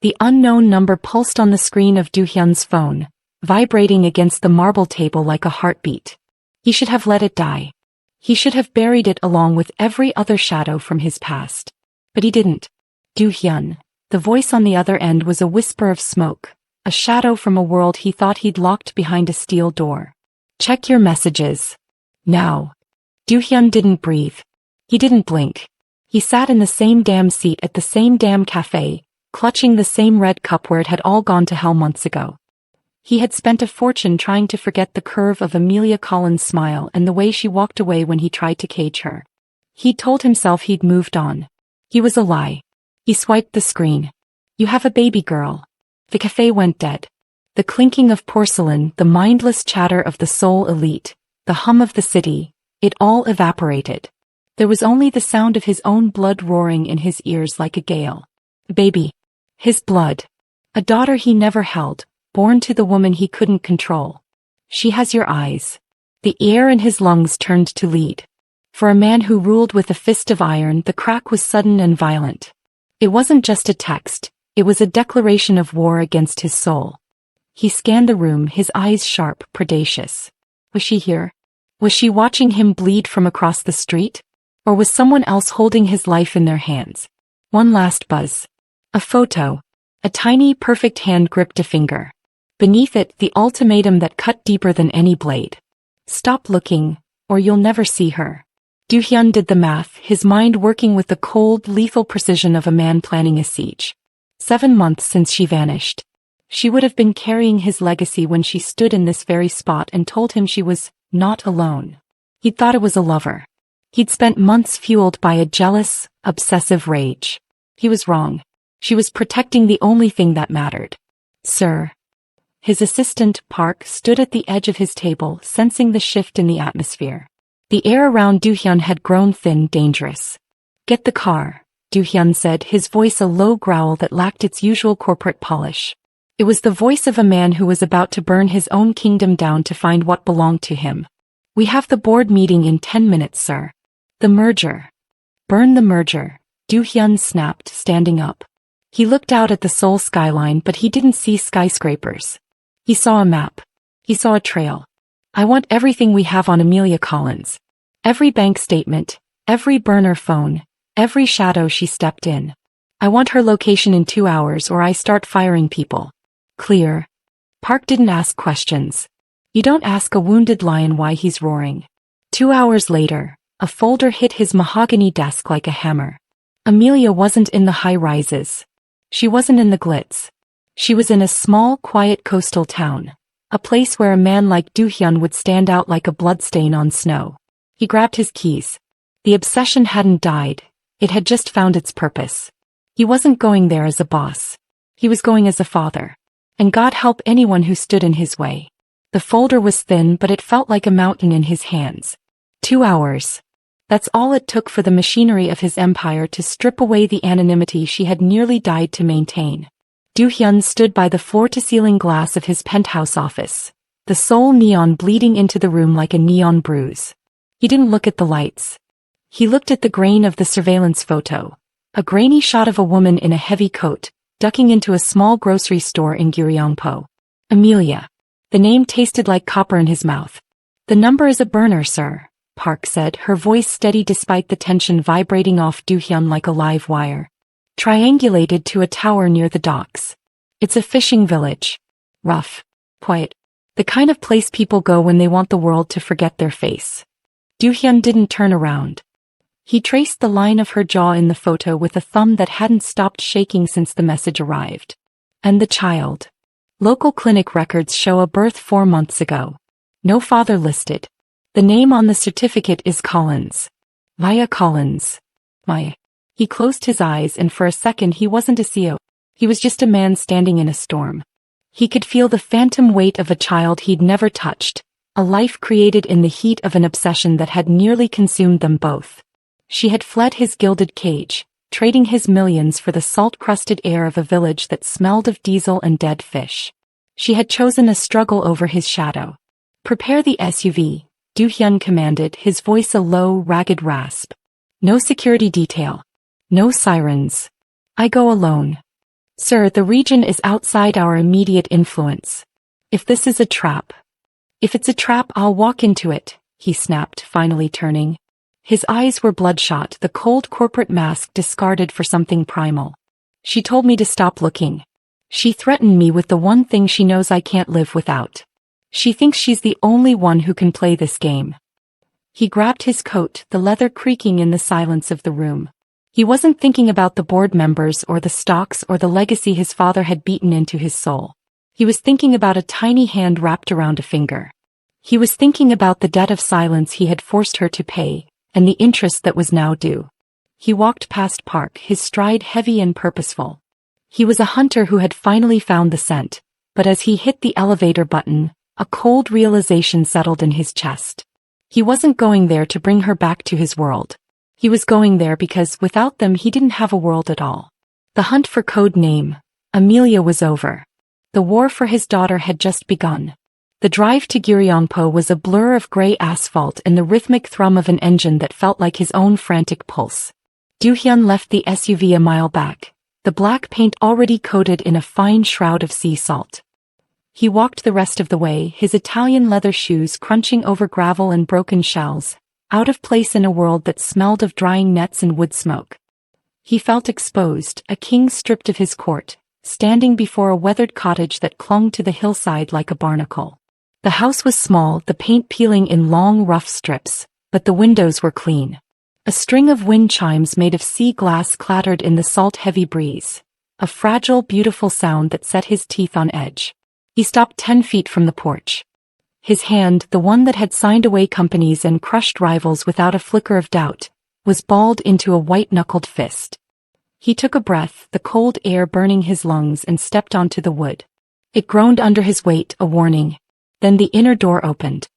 The unknown number pulsed on the screen of Do-hyun's phone, vibrating against the marble table like a heartbeat. He should have let it die. He should have buried it along with every other shadow from his past. But he didn't. Do-hyun. The voice on the other end was a whisper of smoke, a shadow from a world he thought he'd locked behind a steel door. Check your messages. Now. Do-hyun didn't breathe. He didn't blink. He sat in the same damn seat at the same damn cafe, clutching the same red cup where it had all gone to hell months ago. He had spent a fortune trying to forget the curve of Amelia Collins' smile and the way she walked away when he tried to cage her. He'd told himself he'd moved on. He was a lie. He swiped the screen. You have a baby girl. The cafe went dead. The clinking of porcelain, the mindless chatter of the Seoul elite, the hum of the city, it all evaporated. There was only the sound of his own blood roaring in his ears like a gale. Baby. His blood. A daughter he never held, born to the woman he couldn't control. She has your eyes. The air in his lungs turned to lead. For a man who ruled with a fist of iron, the crack was sudden and violent. It wasn't just a text, it was a declaration of war against his soul. He scanned the room, his eyes sharp, predacious. Was she here? Was she watching him bleed from across the street? Or was someone else holding his life in their hands? One last buzz. A photo. A tiny, perfect hand gripped a finger. Beneath it, the ultimatum that cut deeper than any blade. Stop looking, or you'll never see her. Do-hyun did the math, his mind working with the cold, lethal precision of a man planning a siege. 7 months since she vanished. She would have been carrying his legacy when she stood in this very spot and told him she was not alone. He'd thought it was a lover. He'd spent months fueled by a jealous, obsessive rage. He was wrong. She was protecting the only thing that mattered. Sir. His assistant, Park, stood at the edge of his table, sensing the shift in the atmosphere. The air around Do-hyun had grown thin, dangerous. Get the car, Do-hyun said, his voice a low growl that lacked its usual corporate polish. It was the voice of a man who was about to burn his own kingdom down to find what belonged to him. We have the board meeting in 10 minutes, sir. The merger. Burn the merger, Do-hyun snapped, standing up. He looked out at the Seoul skyline, but he didn't see skyscrapers. He saw a map. He saw a trail. I want everything we have on Amelia Collins. Every bank statement, every burner phone, every shadow she stepped in. I want her location in 2 hours or I start firing people. Clear. Park didn't ask questions. You don't ask a wounded lion why he's roaring. 2 hours later, a folder hit his mahogany desk like a hammer. Amelia wasn't in the high rises. She wasn't in the glitz. She was in a small, quiet coastal town, a place where a man like Do-hyun would stand out like a bloodstain on snow. He grabbed his keys. The obsession hadn't died, it had just found its purpose. He wasn't going there as a boss. He was going as a father. And God help anyone who stood in his way. The folder was thin, but it felt like a mountain in his hands. 2 hours. That's all it took for the machinery of his empire to strip away the anonymity she had nearly died to maintain. Do-hyun stood by the floor-to-ceiling glass of his penthouse office, the Seoul neon bleeding into the room like a neon bruise. He didn't look at the lights. He looked at the grain of the surveillance photo, a grainy shot of a woman in a heavy coat, ducking into a small grocery store in Gyeongpo. Amelia. The name tasted like copper in his mouth. The number is a burner, sir, Park said, her voice steady despite the tension vibrating off Do-hyun like a live wire. Triangulated to a tower near the docks. It's a fishing village. Rough. Quiet. The kind of place people go when they want the world to forget their face. Do-hyun didn't turn around. He traced the line of her jaw in the photo with a thumb that hadn't stopped shaking since the message arrived. And the child. Local clinic records show a birth 4 months ago. No father listed. The name on the certificate is Collins. Maya Collins. Maya. He closed his eyes and for a second he wasn't a CEO. He was just a man standing in a storm. He could feel the phantom weight of a child he'd never touched, a life created in the heat of an obsession that had nearly consumed them both. She had fled his gilded cage, trading his millions for the salt-crusted air of a village that smelled of diesel and dead fish. She had chosen a struggle over his shadow. Prepare the SUV, Do-hyun commanded, his voice a low, ragged rasp. No security detail. No sirens. I go alone. Sir, the region is outside our immediate influence. If this is a trap. If it's a trap, I'll walk into it, he snapped, finally turning. His eyes were bloodshot, the cold corporate mask discarded for something primal. She told me to stop looking. She threatened me with the one thing she knows I can't live without. She thinks she's the only one who can play this game. He grabbed his coat, the leather creaking in the silence of the room. He wasn't thinking about the board members or the stocks or the legacy his father had beaten into his soul. He was thinking about a tiny hand wrapped around a finger. He was thinking about the debt of silence he had forced her to pay, and the interest that was now due. He walked past Park, his stride heavy and purposeful. He was a hunter who had finally found the scent, but as he hit the elevator button, a cold realization settled in his chest. He wasn't going there to bring her back to his world. He was going there because without them he didn't have a world at all. The hunt for code name Amelia was over. The war for his daughter had just begun. The drive to Gyeongpo was a blur of gray asphalt and the rhythmic thrum of an engine that felt like his own frantic pulse. Do-hyun left the SUV a mile back, the black paint already coated in a fine shroud of sea salt. He walked the rest of the way, his Italian leather shoes crunching over gravel and broken shells, out of place in a world that smelled of drying nets and wood smoke. He felt exposed, a king stripped of his court, standing before a weathered cottage that clung to the hillside like a barnacle. The house was small, the paint peeling in long, rough strips, but the windows were clean. A string of wind chimes made of sea glass clattered in the salt-heavy breeze, a fragile, beautiful sound that set his teeth on edge. He stopped 10 feet from the porch. His hand, the one that had signed away companies and crushed rivals without a flicker of doubt, was balled into a white-knuckled fist. He took a breath, the cold air burning his lungs, and stepped onto the wood. It groaned under his weight, a warning. Then the inner door opened.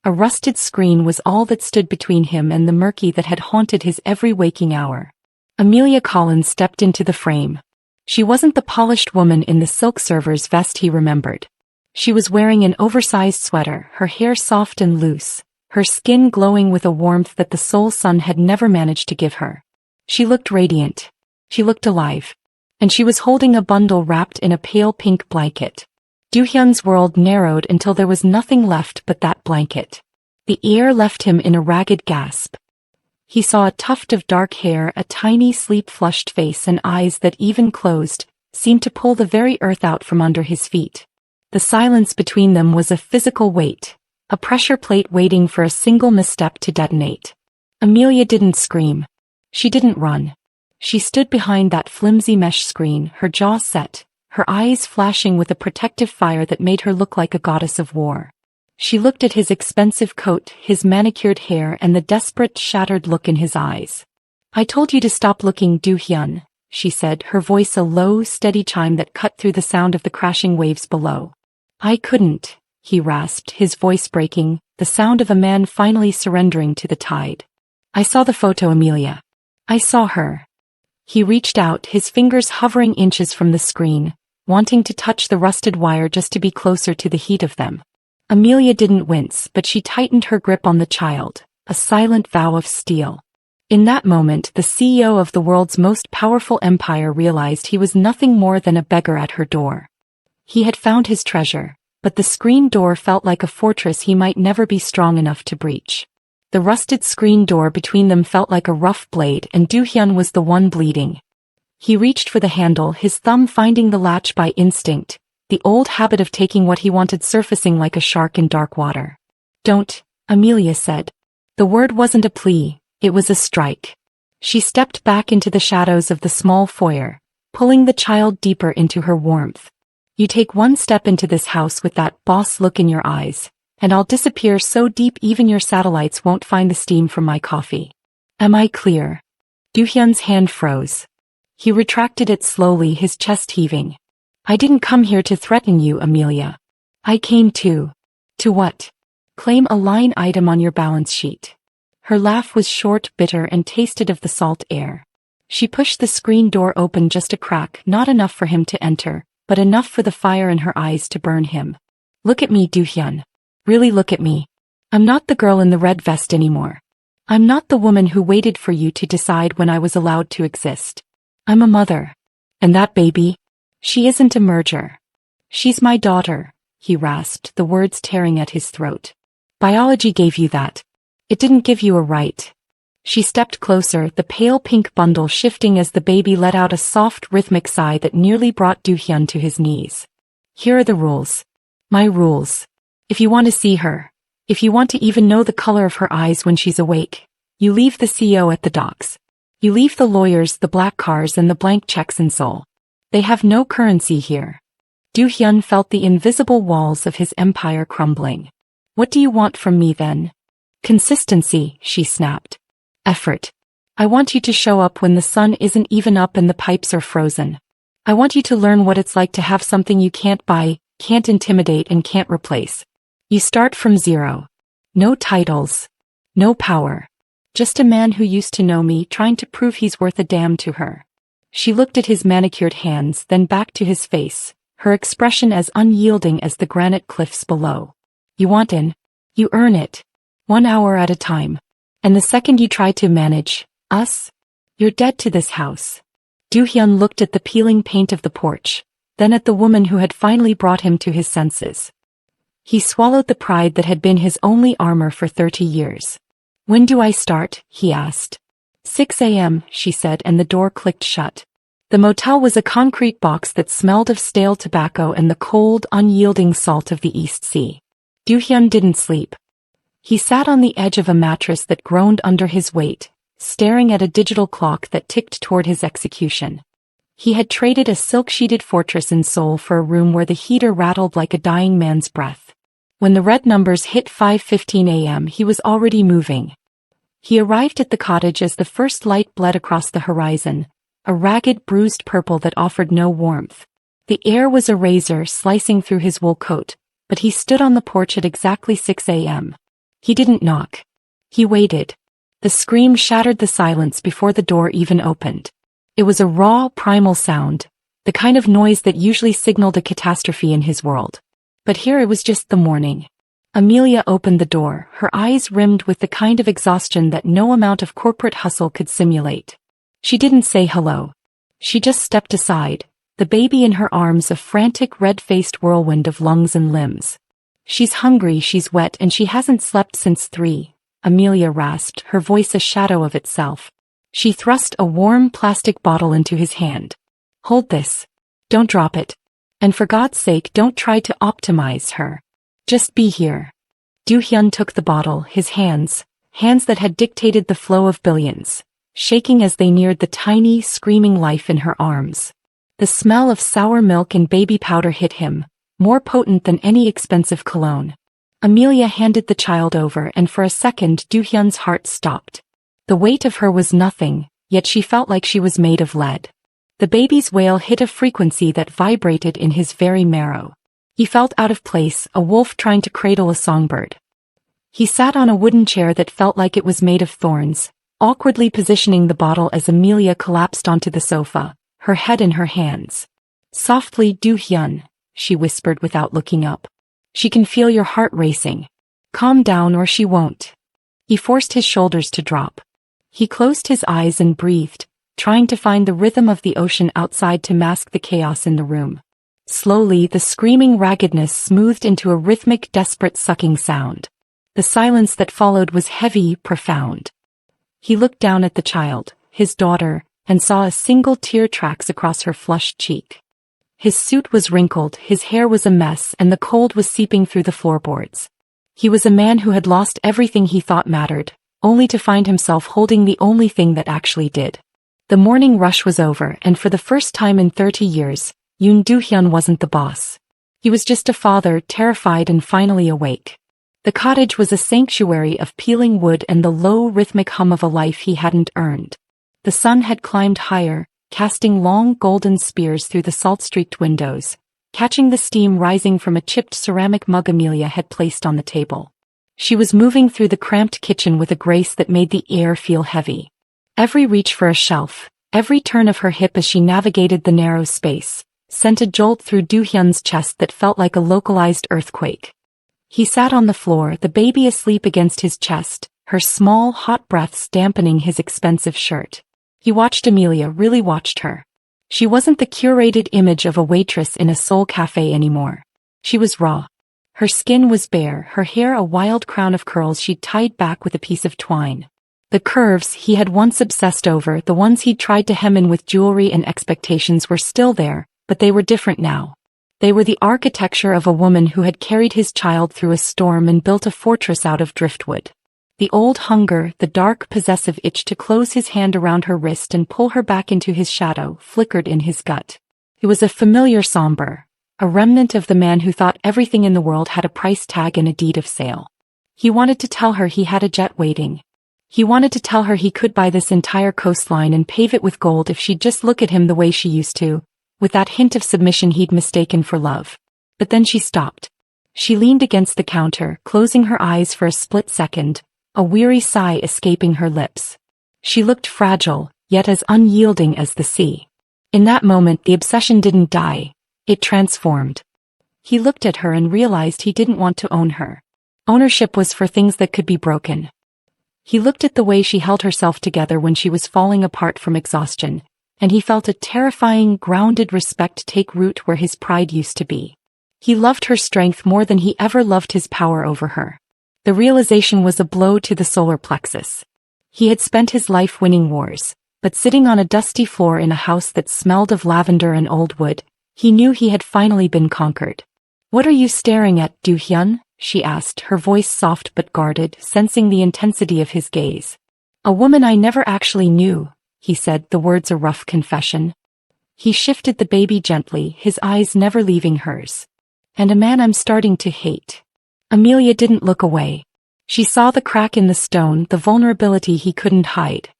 A rusted screen was all that stood between him and the murky that had haunted his every waking hour. Amelia Collins stepped into the frame. She wasn't the polished woman in the silk server's vest he remembered. She was wearing an oversized sweater, her hair soft and loose, her skin glowing with a warmth that the Seoul sun had never managed to give her. She looked radiant. She looked alive. And she was holding a bundle wrapped in a pale pink blanket. Do-hyun's world narrowed until there was nothing left but that blanket. The air left him in a ragged gasp. He saw a tuft of dark hair, a tiny sleep-flushed face, and eyes that, even closed, seemed to pull the very earth out from under his feet. The silence between them was a physical weight, a pressure plate waiting for a single misstep to detonate. Amelia didn't scream. She didn't run. She stood behind that flimsy mesh screen, her jaw set, her eyes flashing with a protective fire that made her look like a goddess of war. She looked at his expensive coat, his manicured hair, and the desperate, shattered look in his eyes. "I told you to stop looking, Do-hyun," she said, her voice a low, steady chime that cut through the sound of the crashing waves below. "I couldn't," he rasped, his voice breaking, the sound of a man finally surrendering to the tide. "I saw the photo, Amelia. I saw her." He reached out, his fingers hovering inches from the screen, wanting to touch the rusted wire just to be closer to the heat of them. Amelia didn't wince, but she tightened her grip on the child, a silent vow of steel. In that moment, the CEO of the world's most powerful empire realized he was nothing more than a beggar at her door. He had found his treasure, but the screen door felt like a fortress he might never be strong enough to breach. The rusted screen door between them felt like a rough blade, and Do-hyun was the one bleeding. He reached for the handle, his thumb finding the latch by instinct, the old habit of taking what he wanted surfacing like a shark in dark water. "Don't," Amelia said. The word wasn't a plea, it was a strike. She stepped back into the shadows of the small foyer, pulling the child deeper into her warmth. "You take one step into this house with that boss look in your eyes, and I'll disappear so deep even your satellites won't find the steam from my coffee. Am I clear?" Do-hyun's hand froze. He retracted it slowly, his chest heaving. "I didn't come here to threaten you, Amelia. I came to what? Claim a line item on your balance sheet." Her laugh was short, bitter, and tasted of the salt air. She pushed the screen door open just a crack, not enough for him to enter, but enough for the fire in her eyes to burn him. "Look at me, Do-hyun. Really look at me. I'm not the girl in the red vest anymore. I'm not the woman who waited for you to decide when I was allowed to exist. I'm a mother. And that baby?" She isn't a murderer. She's my daughter, he rasped, the words tearing at his throat. Biology gave you that. It didn't give you a right. She stepped closer, the pale pink bundle shifting as the baby let out a soft rhythmic sigh that nearly brought Do-hyun to his knees. Here are the rules. My rules. If you want to see her, if you want to even know the color of her eyes when she's awake, you leave the CO at the docks. You leave the lawyers, the black cars and the blank checks in Seoul. They have no currency here. Do-hyun felt the invisible walls of his empire crumbling. What do you want from me then? Consistency, she snapped. Effort. I want you to show up when the sun isn't even up and the pipes are frozen. I want you to learn what it's like to have something you can't buy, can't intimidate and can't replace. You start from zero. No titles. No power. Just a man who used to know me trying to prove he's worth a damn to her. She looked at his manicured hands, then back to his face, her expression as unyielding as the granite cliffs below. You want in? You earn it. 1 hour at a time. And the second you try to manage us, you're dead to this house. Do-hyun looked at the peeling paint of the porch, then at the woman who had finally brought him to his senses. He swallowed the pride that had been his only armor for 30 years. When do I start? He asked. 6 a.m., she said, and the door clicked shut. The motel was a concrete box that smelled of stale tobacco and the cold, unyielding salt of the East Sea. Do-hyun didn't sleep. He sat on the edge of a mattress that groaned under his weight, staring at a digital clock that ticked toward his execution. He had traded a silk-sheeted fortress in Seoul for a room where the heater rattled like a dying man's breath. When the red numbers hit 5:15 a.m., he was already moving. He arrived at the cottage as the first light bled across the horizon, a ragged, bruised purple that offered no warmth. The air was a razor slicing through his wool coat, but he stood on the porch at exactly 6 a.m. He didn't knock. He waited. The scream shattered the silence before the door even opened. It was a raw, primal sound, the kind of noise that usually signaled a catastrophe in his world. But here it was just the morning. Amelia opened the door, her eyes rimmed with the kind of exhaustion that no amount of corporate hustle could simulate. She didn't say hello. She just stepped aside, the baby in her arms a frantic red-faced whirlwind of lungs and limbs. She's hungry, she's wet, and she hasn't slept since 3, Amelia rasped, her voice a shadow of itself. She thrust a warm plastic bottle into his hand. Hold this. Don't drop it. And for God's sake, don't try to optimize her. Just be here. Do-hyun took the bottle, his hands that had dictated the flow of billions, shaking as they neared the tiny, screaming life in her arms. The smell of sour milk and baby powder hit him, more potent than any expensive cologne. Amelia handed the child over, and for a second Do-hyun's heart stopped. The weight of her was nothing, yet she felt like she was made of lead. The baby's wail hit a frequency that vibrated in his very marrow. He felt out of place, a wolf trying to cradle a songbird. He sat on a wooden chair that felt like it was made of thorns, awkwardly positioning the bottle as Amelia collapsed onto the sofa, her head in her hands. Softly, Do-hyun, she whispered without looking up. She can feel your heart racing. Calm down or she won't. He forced his shoulders to drop. He closed his eyes and breathed, trying to find the rhythm of the ocean outside to mask the chaos in the room. Slowly, the screaming raggedness smoothed into a rhythmic, desperate sucking sound. The silence that followed was heavy, profound. He looked down at the child, his daughter, and saw a single tear tracks across her flushed cheek. His suit was wrinkled, his hair was a mess, and the cold was seeping through the floorboards. He was a man who had lost everything he thought mattered, only to find himself holding the only thing that actually did. The morning rush was over, and for the first time in 30 years, Yoon Do-hyun wasn't the boss. He was just a father, terrified and finally awake. The cottage was a sanctuary of peeling wood and the low, rhythmic hum of a life he hadn't earned. The sun had climbed higher, casting long golden spears through the salt-streaked windows, catching the steam rising from a chipped ceramic mug Amelia had placed on the table. She was moving through the cramped kitchen with a grace that made the air feel heavy. Every reach for a shelf, every turn of her hip as she navigated the narrow space, sent a jolt through Do-hyun's chest that felt like a localized earthquake. He sat on the floor, the baby asleep against his chest, her small, hot breaths dampening his expensive shirt. He watched Amelia, really watched her. She wasn't the curated image of a waitress in a soul cafe anymore. She was raw. Her skin was bare, her hair a wild crown of curls she'd tied back with a piece of twine. The curves he had once obsessed over, the ones he'd tried to hem in with jewelry and expectations, were still there, but they were different now. They were the architecture of a woman who had carried his child through a storm and built a fortress out of driftwood. The old hunger, the dark possessive itch to close his hand around her wrist and pull her back into his shadow, flickered in his gut. It was a familiar somber, a remnant of the man who thought everything in the world had a price tag and a deed of sale. He wanted to tell her he had a jet waiting. He wanted to tell her he could buy this entire coastline and pave it with gold if she'd just look at him the way she used to, with that hint of submission he'd mistaken for love. But then she stopped. She leaned against the counter, closing her eyes for a split second, a weary sigh escaping her lips. She looked fragile, yet as unyielding as the sea. In that moment the obsession didn't die. It transformed. He looked at her and realized he didn't want to own her. Ownership was for things that could be broken. He looked at the way she held herself together when she was falling apart from exhaustion, and he felt a terrifying, grounded respect take root where his pride used to be. He loved her strength more than he ever loved his power over her. The realization was a blow to the solar plexus. He had spent his life winning wars, but sitting on a dusty floor in a house that smelled of lavender and old wood, he knew he had finally been conquered. "What are you staring at, Do-hyun?" she asked, her voice soft but guarded, sensing the intensity of his gaze. "A woman I never actually knew," he said, the words a rough confession. He shifted the baby gently, his eyes never leaving hers. "And a man I'm starting to hate." Amelia didn't look away. She saw the crack in the stone, the vulnerability he couldn't hide.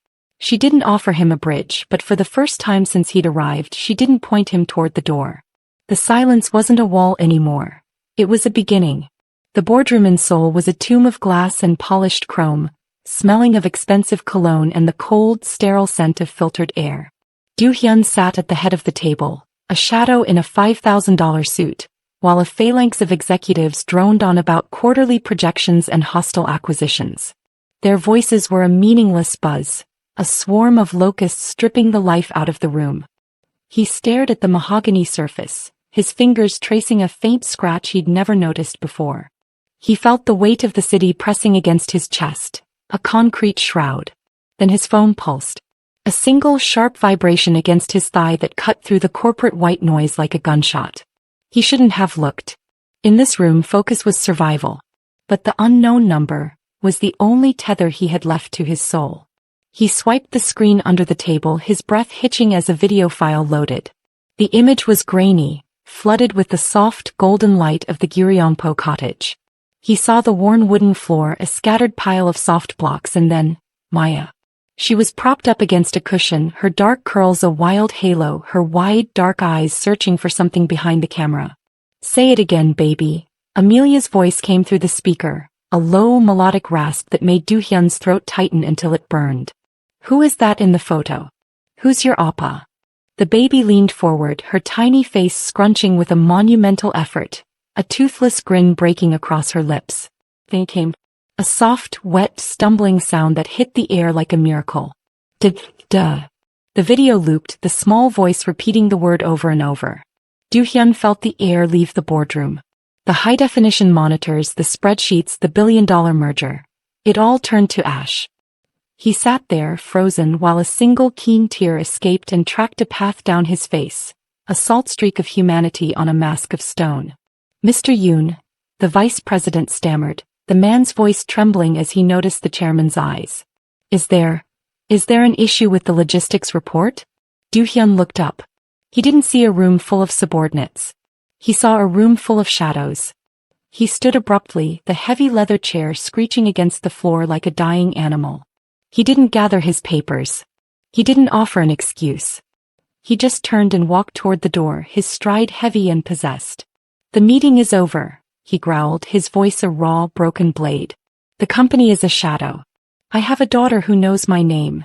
She didn't offer him a bridge, but for the first time since he'd arrived, she didn't point him toward the door. The silence wasn't a wall anymore. It was a beginning. The boardroom in Seoul was a tomb of glass and polished chrome, smelling of expensive cologne and the cold, sterile scent of filtered air. Do-hyun sat at the head of the table, a shadow in a $5,000 suit, while a phalanx of executives droned on about quarterly projections and hostile acquisitions. Their voices were a meaningless buzz, a swarm of locusts stripping the life out of the room. He stared at the mahogany surface, his fingers tracing a faint scratch he'd never noticed before. He felt the weight of the city pressing against his chest, a concrete shroud. Then his phone pulsed. A single sharp vibration against his thigh that cut through the corporate white noise like a gunshot. He shouldn't have looked. In this room, focus was survival. But the unknown number was the only tether he had left to his soul. He swiped the screen under the table, his breath hitching as a video file loaded. The image was grainy, flooded with the soft, golden light of the Gyeongpo cottage. He saw the worn wooden floor, a scattered pile of soft blocks, and then Maya. She was propped up against a cushion, her dark curls a wild halo, her wide, dark eyes searching for something behind the camera. "Say it again, baby." Amelia's voice came through the speaker, a low, melodic rasp that made Do-hyun's throat tighten until it burned. "Who is that in the photo? Who's your oppa?" The baby leaned forward, her tiny face scrunching with a monumental effort, a toothless grin breaking across her lips. Then came a soft, wet, stumbling sound that hit the air like a miracle. Duh. The video looped, the small voice repeating the word over and over. Do-hyun felt the air leave the boardroom. The high-definition monitors, the spreadsheets, the billion-dollar merger. It all turned to ash. He sat there, frozen, while a single keen tear escaped and tracked a path down his face, a salt streak of humanity on a mask of stone. "Mr. Yoon," the vice president stammered, the man's voice trembling as he noticed the chairman's eyes. Is there an issue with the logistics report?" Do-hyun looked up. He didn't see a room full of subordinates. He saw a room full of shadows. He stood abruptly, the heavy leather chair screeching against the floor like a dying animal. He didn't gather his papers. He didn't offer an excuse. He just turned and walked toward the door, his stride heavy and possessed. "The meeting is over," he growled, his voice a raw, broken blade. "The company is a shadow. I have a daughter who knows my name."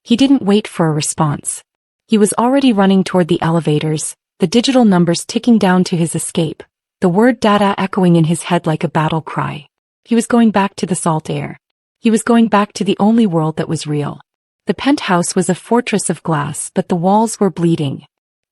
He didn't wait for a response. He was already running toward the elevators, the digital numbers ticking down to his escape, the word data echoing in his head like a battle cry. He was going back to the salt air. He was going back to the only world that was real. The penthouse was a fortress of glass, but the walls were bleeding.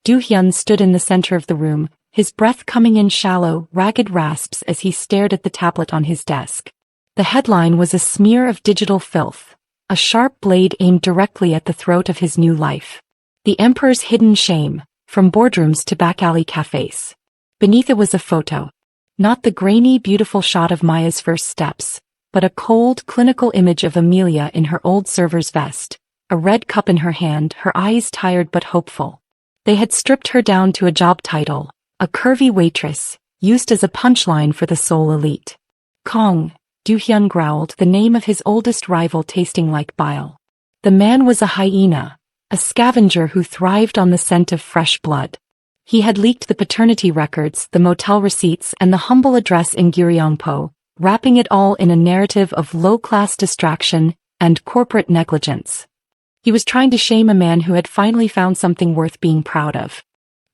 Do-hyun stood in the center of the room, his breath coming in shallow, ragged rasps as he stared at the tablet on his desk. The headline was a smear of digital filth, a sharp blade aimed directly at the throat of his new life. The Emperor's hidden shame, from boardrooms to back-alley cafes. Beneath it was a photo. Not the grainy, beautiful shot of Maya's first steps, but a cold, clinical image of Amelia in her old server's vest, a red cup in her hand, her eyes tired but hopeful. They had stripped her down to a job title, a curvy waitress, used as a punchline for the Seoul elite. Kong, Do-hyun growled, the name of his oldest rival tasting like bile. The man was a hyena, a scavenger who thrived on the scent of fresh blood. He had leaked the paternity records, the motel receipts, and the humble address in Gyeongpo, wrapping it all in a narrative of low-class distraction and corporate negligence. He was trying to shame a man who had finally found something worth being proud of.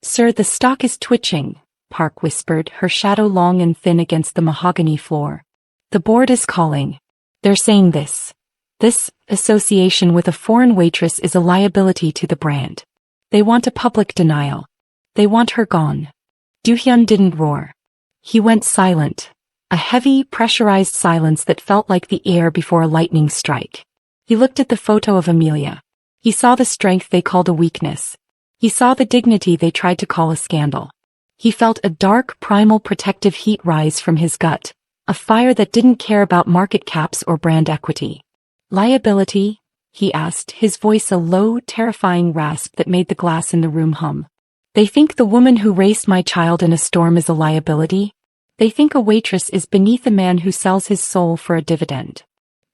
"Sir, the stock is twitching," Park whispered, her shadow long and thin against the mahogany floor. "The board is calling. They're saying this association with a foreign waitress is a liability to the brand. They want a public denial. They want her gone." Do-hyun didn't roar. He went silent, a heavy, pressurized silence that felt like the air before a lightning strike. He looked at the photo of Amelia. He saw the strength they called a weakness. He saw the dignity they tried to call a scandal. He felt a dark, primal protective heat rise from his gut, a fire that didn't care about market caps or brand equity. "Liability?" he asked, his voice a low, terrifying rasp that made the glass in the room hum. "They think the woman who raced my child in a storm is a liability? They think a waitress is beneath a man who sells his soul for a dividend."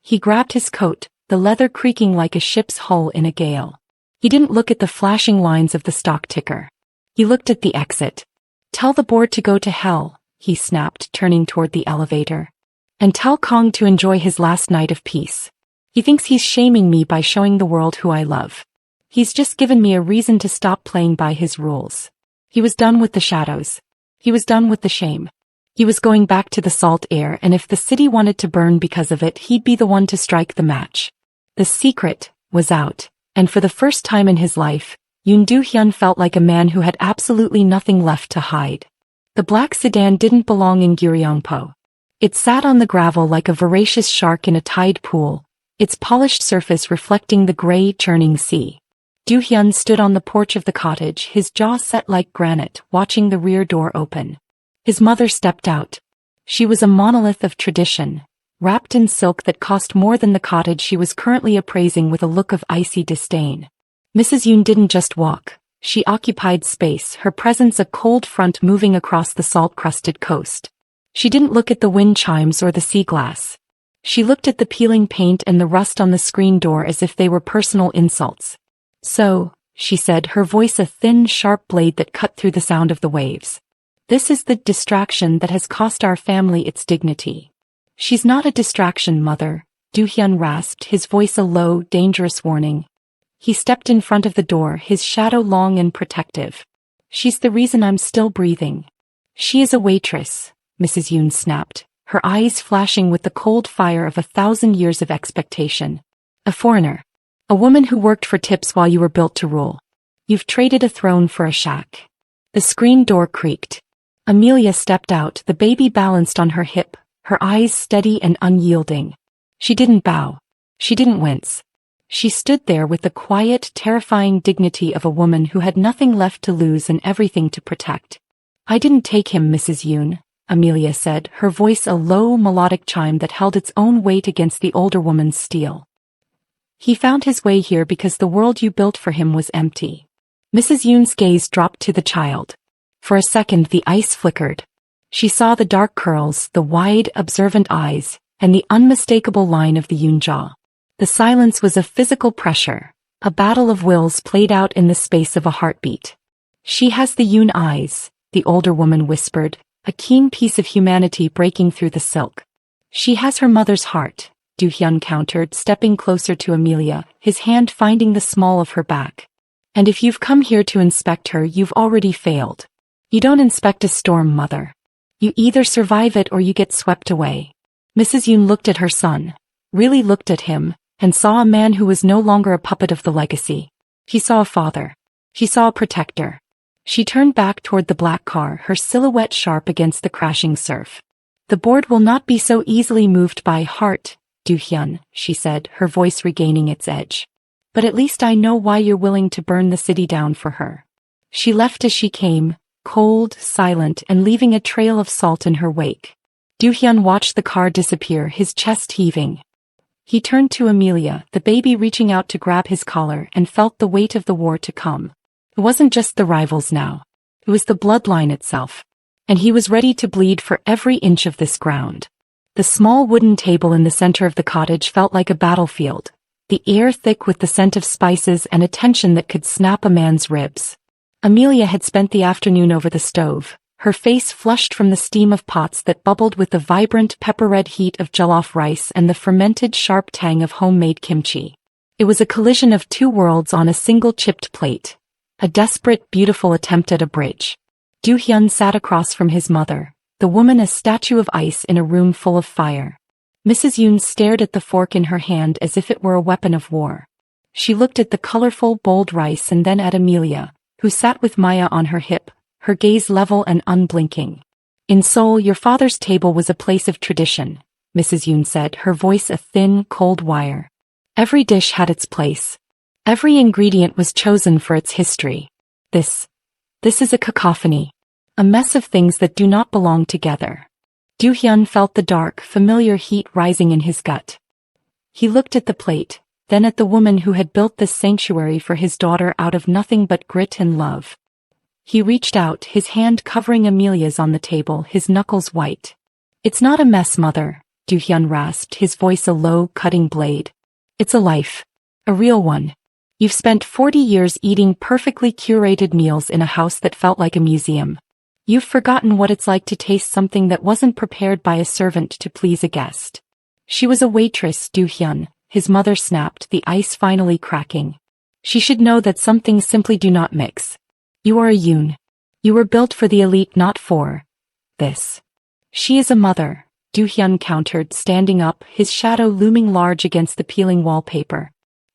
He grabbed his coat, the leather creaking like a ship's hull in a gale. He didn't look at the flashing lines of the stock ticker. He looked at the exit. "Tell the board to go to hell," he snapped, turning toward the elevator. "And tell Kong to enjoy his last night of peace. He thinks he's shaming me by showing the world who I love. He's just given me a reason to stop playing by his rules." He was done with the shadows. He was done with the shame. He was going back to the salt air, and if the city wanted to burn because of it, he'd be the one to strike the match. The secret was out, and for the first time in his life, Yoon Do-hyun felt like a man who had absolutely nothing left to hide. The black sedan didn't belong in Gyeongpo. It sat on the gravel like a voracious shark in a tide pool, its polished surface reflecting the gray, churning sea. Do-hyun stood on the porch of the cottage, his jaw set like granite, watching the rear door open. His mother stepped out. She was a monolith of tradition, wrapped in silk that cost more than the cottage she was currently appraising with a look of icy disdain. Mrs. Yoon didn't just walk. She occupied space, her presence a cold front moving across the salt-crusted coast. She didn't look at the wind chimes or the sea glass. She looked at the peeling paint and the rust on the screen door as if they were personal insults. "So," she said, her voice a thin, sharp blade that cut through the sound of the waves. "This is the distraction that has cost our family its dignity." "She's not a distraction, Mother," Do-hyun rasped, his voice a low, dangerous warning. He stepped in front of the door, his shadow long and protective. "She's the reason I'm still breathing." "She is a waitress," Mrs. Yoon snapped, her eyes flashing with the cold fire of 1,000 years of expectation. "A foreigner. A woman who worked for tips while you were built to rule. You've traded a throne for a shack." The screen door creaked. Amelia stepped out, the baby balanced on her hip, her eyes steady and unyielding. She didn't bow. She didn't wince. She stood there with the quiet, terrifying dignity of a woman who had nothing left to lose and everything to protect. "I didn't take him, Mrs. Yoon," Amelia said, her voice a low, melodic chime that held its own weight against the older woman's steel. "He found his way here because the world you built for him was empty." Mrs. Yoon's gaze dropped to the child. For a second the ice flickered. She saw the dark curls, the wide, observant eyes, and the unmistakable line of the Yoon jaw. The silence was a physical pressure, a battle of wills played out in the space of a heartbeat. "She has the Yoon eyes," the older woman whispered, a keen piece of humanity breaking through the silk. "She has her mother's heart," Do-hyun countered, stepping closer to Amelia, his hand finding the small of her back. "And if you've come here to inspect her, you've already failed. You don't inspect a storm, Mother. You either survive it or you get swept away." Mrs. Yoon looked at her son, really looked at him, and saw a man who was no longer a puppet of the legacy. She saw a father. She saw a protector. She turned back toward the black car, her silhouette sharp against the crashing surf. The board will not be so easily moved by heart, Do-hyun, she said, her voice regaining its edge. But at least I know why you're willing to burn the city down for her. She left as she came, cold, silent, and leaving a trail of salt in her wake. Do-hyun watched the car disappear, his chest heaving. He turned to Amelia, the baby reaching out to grab his collar, and felt the weight of the war to come. It wasn't just the rivals now. It was the bloodline itself. And he was ready to bleed for every inch of this ground. The small wooden table in the center of the cottage felt like a battlefield, the air thick with the scent of spices and a tension that could snap a man's ribs. Amelia had spent the afternoon over the stove, her face flushed from the steam of pots that bubbled with the vibrant pepper-red heat of jollof rice and the fermented sharp tang of homemade kimchi. It was a collision of two worlds on a single chipped plate, a desperate, beautiful attempt at a bridge. Do-hyun sat across from his mother, the woman a statue of ice in a room full of fire. Mrs. Yoon stared at the fork in her hand as if it were a weapon of war. She looked at the colorful, bold rice and then at Amelia, who sat with Maya on her hip, her gaze level and unblinking. In Seoul, your father's table was a place of tradition, Mrs. Yoon said, her voice a thin, cold wire. Every dish had its place. Every ingredient was chosen for its history. This is a cacophony. A mess of things that do not belong together. Do-hyun felt the dark, familiar heat rising in his gut. He looked at the plate, then at the woman who had built this sanctuary for his daughter out of nothing but grit and love. He reached out, his hand covering Amelia's on the table, his knuckles white. It's not a mess, mother, Do-hyun rasped, his voice a low, cutting blade. It's a life. A real one. You've spent 40 years eating perfectly curated meals in a house that felt like a museum. You've forgotten what it's like to taste something that wasn't prepared by a servant to please a guest. She was a waitress, Do-hyun, his mother snapped, the ice finally cracking. She should know that some things simply do not mix. You are a Yoon. You were built for the elite, not for this. She is a mother, Do-hyun countered, standing up, his shadow looming large against the peeling wallpaper.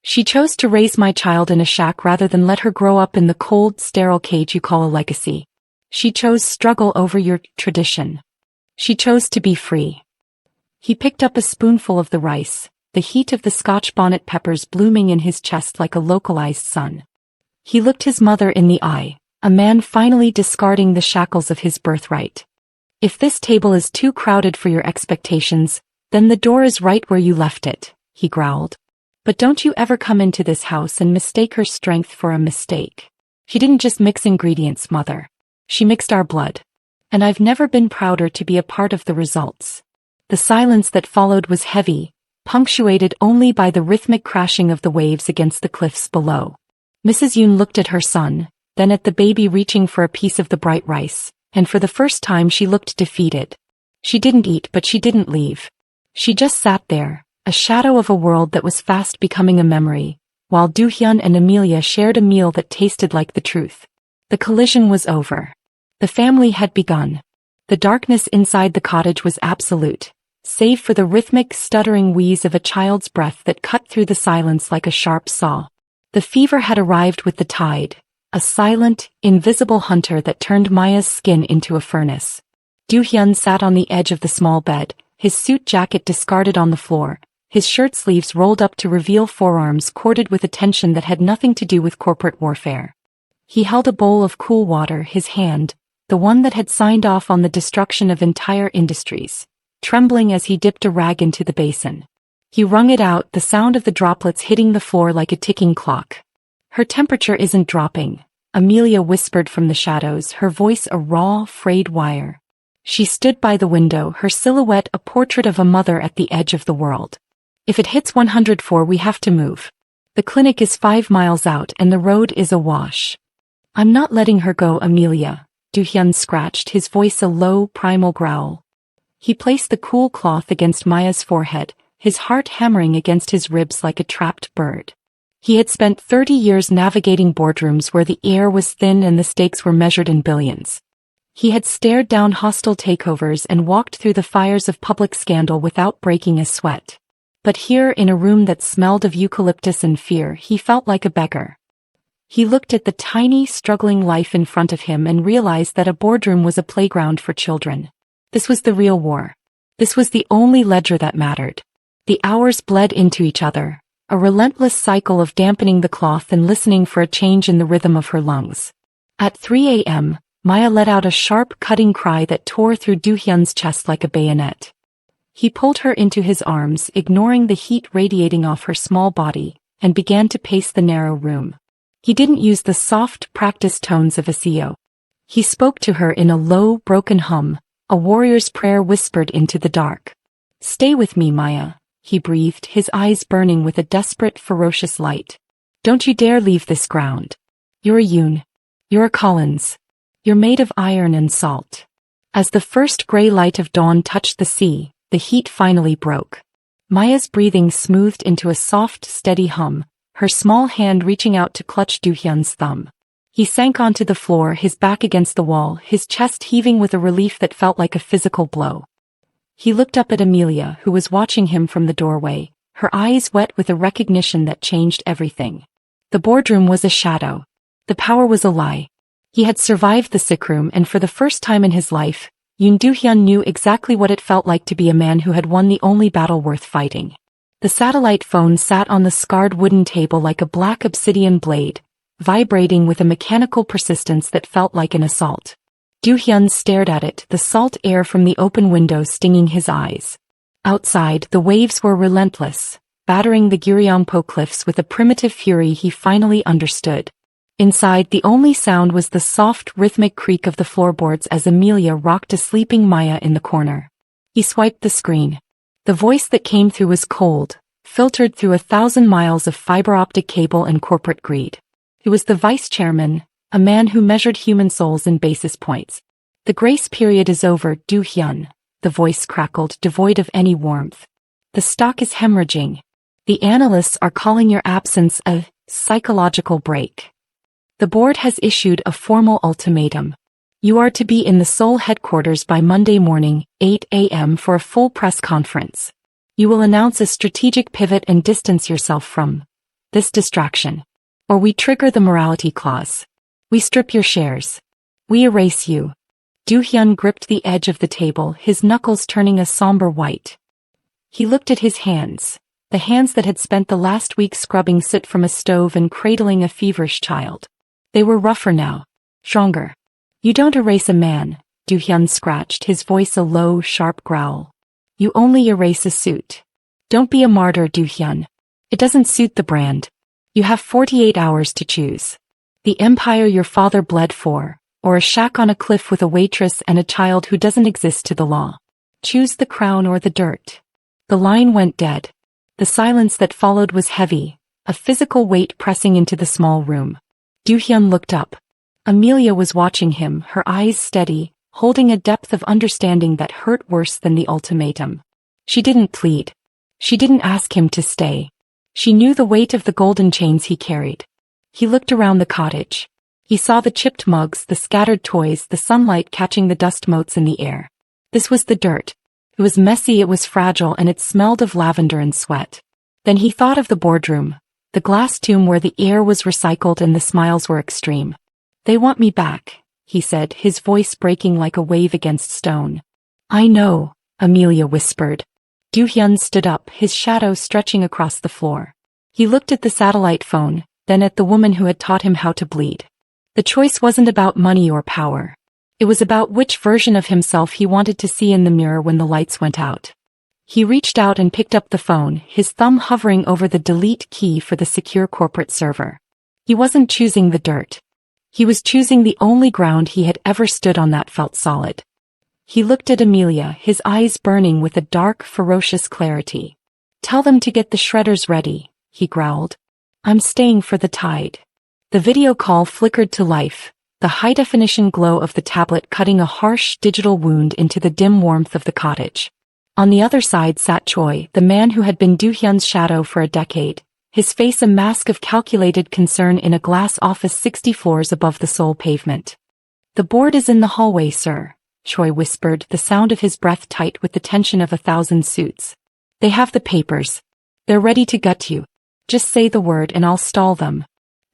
She chose to raise my child in a shack rather than let her grow up in the cold, sterile cage you call a legacy. She chose struggle over your tradition. She chose to be free. He picked up a spoonful of the rice, the heat of the Scotch bonnet peppers blooming in his chest like a localized sun. He looked his mother in the eye, a man finally discarding the shackles of his birthright. If this table is too crowded for your expectations, then the door is right where you left it, he growled. But don't you ever come into this house and mistake her strength for a mistake. She didn't just mix ingredients, mother. She mixed our blood. And I've never been prouder to be a part of the results. The silence that followed was heavy, punctuated only by the rhythmic crashing of the waves against the cliffs below. Mrs. Yoon looked at her son, then at the baby reaching for a piece of the bright rice, and for the first time she looked defeated. She didn't eat, but she didn't leave. She just sat there, a shadow of a world that was fast becoming a memory, while Do-hyun and Amelia shared a meal that tasted like the truth. The collision was over. The family had begun. The darkness inside the cottage was absolute, save for the rhythmic, stuttering wheeze of a child's breath that cut through the silence like a sharp saw. The fever had arrived with the tide, a silent, invisible hunter that turned Maya's skin into a furnace. Do-hyun sat on the edge of the small bed, his suit jacket discarded on the floor, his shirt sleeves rolled up to reveal forearms corded with a tension that had nothing to do with corporate warfare. He held a bowl of cool water, his hand, the one that had signed off on the destruction of entire industries, trembling as he dipped a rag into the basin. He wrung it out, the sound of the droplets hitting the floor like a ticking clock. Her temperature isn't dropping, Amelia whispered from the shadows, her voice a raw, frayed wire. She stood by the window, her silhouette a portrait of a mother at the edge of the world. If it hits 104, we have to move. The clinic is 5 miles out and the road is awash. I'm not letting her go, Amelia, Do-hyun scratched, his voice a low, primal growl. He placed the cool cloth against Maya's forehead, his heart hammering against his ribs like a trapped bird. He had spent 30 years navigating boardrooms where the air was thin and the stakes were measured in billions. He had stared down hostile takeovers and walked through the fires of public scandal without breaking a sweat. But here, in a room that smelled of eucalyptus and fear, he felt like a beggar. He looked at the tiny, struggling life in front of him and realized that a boardroom was a playground for children. This was the real war. This was the only ledger that mattered. The hours bled into each other, a relentless cycle of dampening the cloth and listening for a change in the rhythm of her lungs. At 3 a.m., Maya let out a sharp, cutting cry that tore through Do-hyun's chest like a bayonet. He pulled her into his arms, ignoring the heat radiating off her small body, and began to pace the narrow room. He didn't use the soft, practiced tones of a CEO. He spoke to her in a low, broken hum, a warrior's prayer whispered into the dark. "Stay with me, Maya," he breathed, his eyes burning with a desperate, ferocious light. "Don't you dare leave this ground. You're a Yoon. You're a Collins. You're made of iron and salt." As the first gray light of dawn touched the sea, the heat finally broke. Maya's breathing smoothed into a soft, steady hum, her small hand reaching out to clutch Do-hyun's thumb. He sank onto the floor, his back against the wall, his chest heaving with a relief that felt like a physical blow. He looked up at Amelia, who was watching him from the doorway, her eyes wet with a recognition that changed everything. The boardroom was a shadow. The power was a lie. He had survived the sickroom, and for the first time in his life, Yoon Do-hyun knew exactly what it felt like to be a man who had won the only battle worth fighting. The satellite phone sat on the scarred wooden table like a black obsidian blade, vibrating with a mechanical persistence that felt like an assault. Do-hyun stared at it, the salt air from the open window stinging his eyes. Outside, the waves were relentless, battering the Gyeongpo cliffs with a primitive fury he finally understood. Inside, the only sound was the soft, rhythmic creak of the floorboards as Amelia rocked a sleeping Maya in the corner. He swiped the screen. The voice that came through was cold, filtered through 1,000 miles of fiber-optic cable and corporate greed. He was the vice chairman, a man who measured human souls in basis points. "The grace period is over, Do-hyun," the voice crackled, devoid of any warmth. "The stock is hemorrhaging. The analysts are calling your absence a psychological break. The board has issued a formal ultimatum. You are to be in the Seoul headquarters by Monday morning, 8 a.m. for a full press conference. You will announce a strategic pivot and distance yourself from this distraction. Or we trigger the morality clause. We strip your shares. We erase you." Do-hyun gripped the edge of the table, his knuckles turning a somber white. He looked at his hands, the hands that had spent the last week scrubbing soot from a stove and cradling a feverish child. They were rougher now, stronger. "You don't erase a man," Do-hyun scratched, his voice a low, sharp growl. "You only erase a suit. Don't be a martyr, Do-hyun. It doesn't suit the brand. You have 48 hours to choose. The empire your father bled for, or a shack on a cliff with a waitress and a child who doesn't exist to the law. Choose the crown or the dirt." The line went dead. The silence that followed was heavy, a physical weight pressing into the small room. Do-hyun looked up. Amelia was watching him, her eyes steady, holding a depth of understanding that hurt worse than the ultimatum. She didn't plead. She didn't ask him to stay. She knew the weight of the golden chains he carried. He looked around the cottage. He saw the chipped mugs, the scattered toys, the sunlight catching the dust motes in the air. This was the dirt. It was messy, it was fragile, and it smelled of lavender and sweat. Then he thought of the boardroom, the glass tomb where the air was recycled and the smiles were extreme. "They want me back," he said, his voice breaking like a wave against stone. "I know," Amelia whispered. Do-hyun stood up, his shadow stretching across the floor. He looked at the satellite phone, then at the woman who had taught him how to bleed. The choice wasn't about money or power. It was about which version of himself he wanted to see in the mirror when the lights went out. He reached out and picked up the phone, his thumb hovering over the delete key for the secure corporate server. He wasn't choosing the dirt. He was choosing the only ground he had ever stood on that felt solid. He looked at Amelia, his eyes burning with a dark, ferocious clarity. "Tell them to get the shredders ready," he growled. "I'm staying for the tide." The video call flickered to life, the high-definition glow of the tablet cutting a harsh digital wound into the dim warmth of the cottage. On the other side sat Choi, the man who had been Do-hyun's shadow for a decade, his face a mask of calculated concern in a glass office 60 floors above the Seoul pavement. "The board is in the hallway, sir," Choi whispered, the sound of his breath tight with the tension of 1,000 suits. "They have the papers. They're ready to gut you. Just say the word and I'll stall them."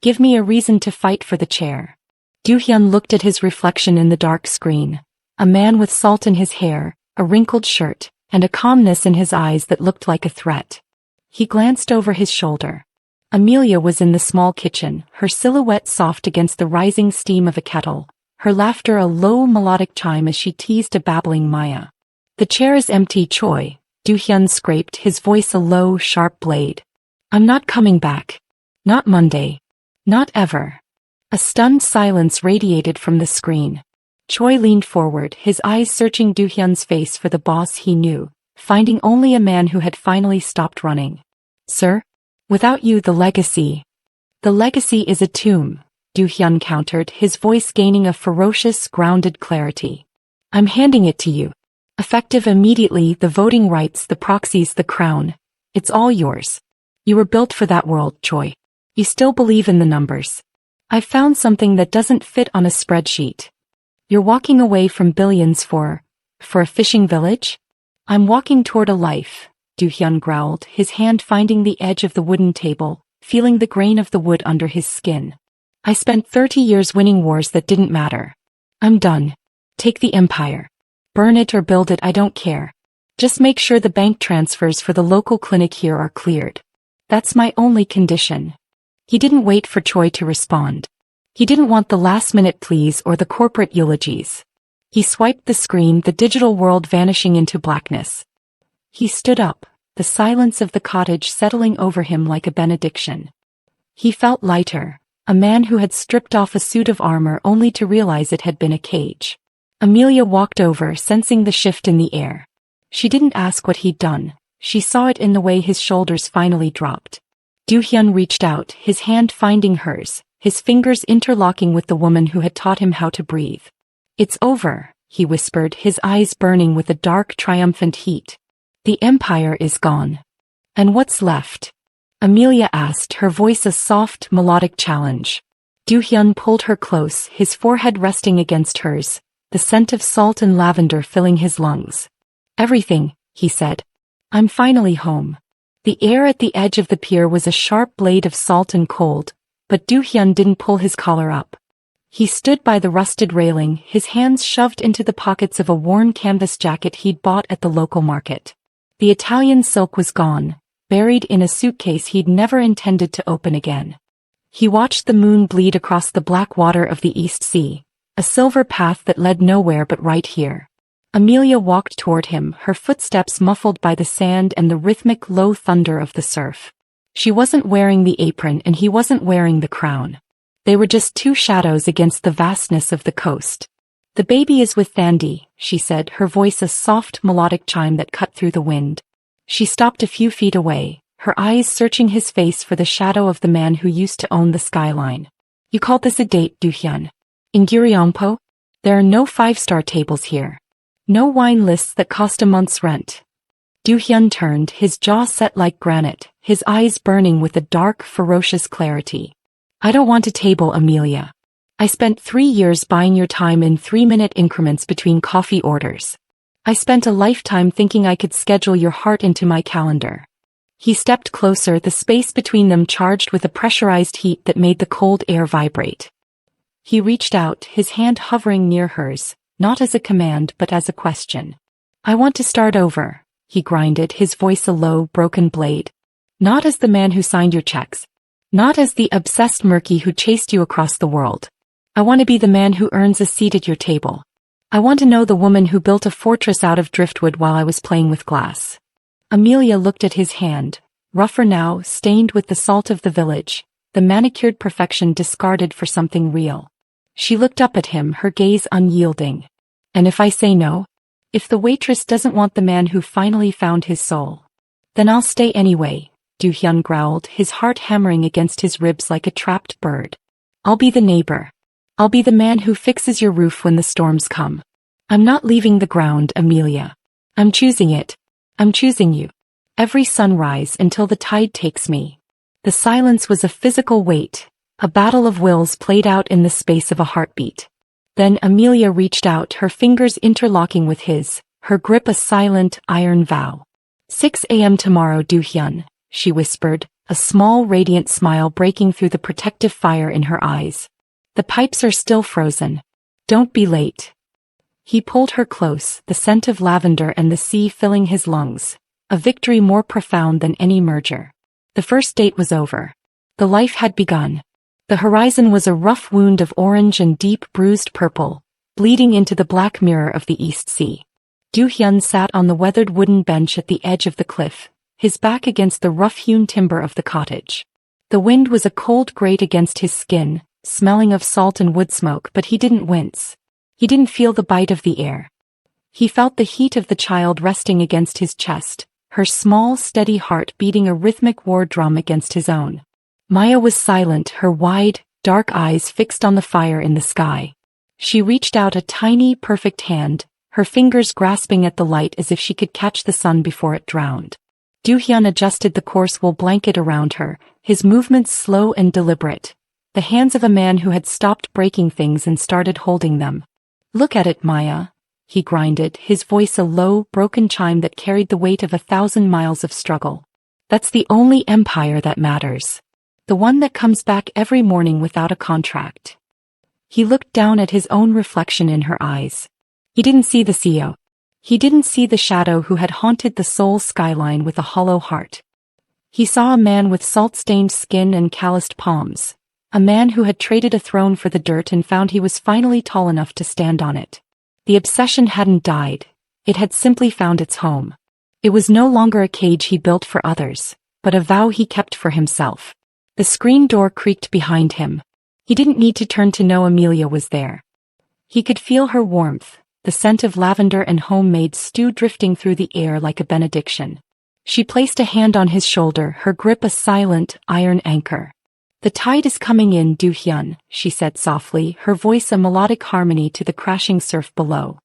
Give me a reason to fight for the chair. Do-hyun looked at his reflection in the dark screen. A man with salt in his hair, a wrinkled shirt, and a calmness in his eyes that looked like a threat. He glanced over his shoulder. Amelia was in the small kitchen, her silhouette soft against the rising steam of a kettle, her laughter a low melodic chime as she teased a babbling Maya. The chair is empty, Choi. Do-hyun scraped, his voice a low, sharp blade. I'm not coming back. Not Monday. Not ever. A stunned silence radiated from the screen. Choi leaned forward, his eyes searching Do-hyun's face for the boss he knew, finding only a man who had finally stopped running. Sir? Without you, the legacy. The legacy is a tomb, Do-hyun countered, his voice gaining a ferocious, grounded clarity. I'm handing it to you. Effective immediately, the voting rights, the proxies, the crown. It's all yours. You were built for that world, Choi. You still believe in the numbers. I've found something that doesn't fit on a spreadsheet. You're walking away from billions for a fishing village? I'm walking toward a life, Do-hyun growled, his hand finding the edge of the wooden table, feeling the grain of the wood under his skin. I spent 30 years winning wars that didn't matter. I'm done. Take the empire. Burn it or build it, I don't care. Just make sure the bank transfers for the local clinic here are cleared. That's my only condition. He didn't wait for Choi to respond. He didn't want the last-minute pleas or the corporate eulogies. He swiped the screen, the digital world vanishing into blackness. He stood up, the silence of the cottage settling over him like a benediction. He felt lighter, a man who had stripped off a suit of armor only to realize it had been a cage. Amelia walked over, sensing the shift in the air. She didn't ask what he'd done. She saw it in the way his shoulders finally dropped. Do-hyun reached out, his hand finding hers, his fingers interlocking with the woman who had taught him how to breathe. It's over, he whispered, his eyes burning with a dark, triumphant heat. The empire is gone. And what's left? Amelia asked, her voice a soft, melodic challenge. Do-hyun pulled her close, his forehead resting against hers, the scent of salt and lavender filling his lungs. Everything, he said. I'm finally home. The air at the edge of the pier was a sharp blade of salt and cold, but Do-hyun didn't pull his collar up. He stood by the rusted railing, his hands shoved into the pockets of a worn canvas jacket he'd bought at the local market. The Italian silk was gone, buried in a suitcase he'd never intended to open again. He watched the moon bleed across the black water of the East Sea, a silver path that led nowhere but right here. Amelia walked toward him, her footsteps muffled by the sand and the rhythmic low thunder of the surf. She wasn't wearing the apron and he wasn't wearing the crown. They were just two shadows against the vastness of the coast. The baby is with Thandi, she said, her voice a soft melodic chime that cut through the wind. She stopped a few feet away, her eyes searching his face for the shadow of the man who used to own the skyline. You called this a date, Do-hyun? In Gyeongpo? There are no five-star tables here. No wine lists that cost a month's rent. Do-hyun turned, his jaw set like granite, his eyes burning with a dark, ferocious clarity. I don't want a table, Amelia. I spent 3 years buying your time in 3-minute increments between coffee orders. I spent a lifetime thinking I could schedule your heart into my calendar. He stepped closer, the space between them charged with a pressurized heat that made the cold air vibrate. He reached out, his hand hovering near hers, not as a command but as a question. I want to start over, he grinded, his voice a low, broken blade. Not as the man who signed your checks. Not as the obsessed murky who chased you across the world. I want to be the man who earns a seat at your table. I want to know the woman who built a fortress out of driftwood while I was playing with glass. Amelia looked at his hand, rougher now, stained with the salt of the village, the manicured perfection discarded for something real. She looked up at him, her gaze unyielding. And if I say no? If the waitress doesn't want the man who finally found his soul? Then I'll stay anyway, Do-hyun growled, his heart hammering against his ribs like a trapped bird. I'll be the neighbor. I'll be the man who fixes your roof when the storms come. I'm not leaving the ground, Amelia. I'm choosing it. I'm choosing you. Every sunrise until the tide takes me. The silence was a physical weight, a battle of wills played out in the space of a heartbeat. Then Amelia reached out, her fingers interlocking with his, her grip a silent, iron vow. 6 a.m. tomorrow, Do-hyun, she whispered, a small radiant smile breaking through the protective fire in her eyes. The pipes are still frozen. Don't be late. He pulled her close, the scent of lavender and the sea filling his lungs, a victory more profound than any merger. The first date was over. The life had begun. The horizon was a rough wound of orange and deep bruised purple, bleeding into the black mirror of the East Sea. Do-hyun sat on the weathered wooden bench at the edge of the cliff, his back against the rough-hewn timber of the cottage. The wind was a cold grate against his skin, smelling of salt and wood smoke, but he didn't wince. He didn't feel the bite of the air. He felt the heat of the child resting against his chest, her small, steady heart beating a rhythmic war drum against his own. Maya was silent, her wide, dark eyes fixed on the fire in the sky. She reached out a tiny, perfect hand, her fingers grasping at the light as if she could catch the sun before it drowned. Do-hyun adjusted the coarse wool blanket around her, his movements slow and deliberate, the hands of a man who had stopped breaking things and started holding them. Look at it, Maya, he grinded, his voice a low, broken chime that carried the weight of 1,000 miles of struggle. That's the only empire that matters. The one that comes back every morning without a contract. He looked down at his own reflection in her eyes. He didn't see the CEO. He didn't see the shadow who had haunted the Seoul skyline with a hollow heart. He saw a man with salt-stained skin and calloused palms. A man who had traded a throne for the dirt and found he was finally tall enough to stand on it. The obsession hadn't died. It had simply found its home. It was no longer a cage he built for others, but a vow he kept for himself. The screen door creaked behind him. He didn't need to turn to know Amelia was there. He could feel her warmth, the scent of lavender and homemade stew drifting through the air like a benediction. She placed a hand on his shoulder, her grip a silent, iron anchor. The tide is coming in, Do-hyun, she said softly, her voice a melodic harmony to the crashing surf below.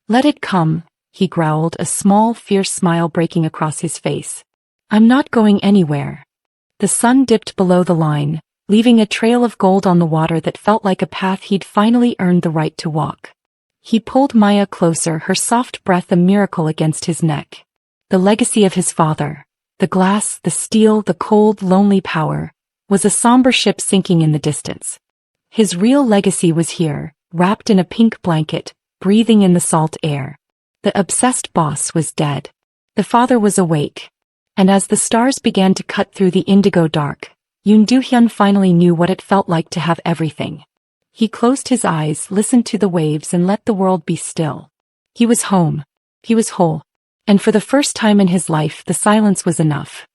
Let it come, he growled, a small, fierce smile breaking across his face. I'm not going anywhere. The sun dipped below the line, leaving a trail of gold on the water that felt like a path he'd finally earned the right to walk. He pulled Maya closer, her soft breath a miracle against his neck. The legacy of his father, the glass, the steel, the cold, lonely power, was a somber ship sinking in the distance. His real legacy was here, wrapped in a pink blanket, breathing in the salt air. The obsessed boss was dead. The father was awake. And as the stars began to cut through the indigo dark, Yoon Do-hyun finally knew what it felt like to have everything. He closed his eyes, listened to the waves and let the world be still. He was home. He was whole. And for the first time in his life, the silence was enough.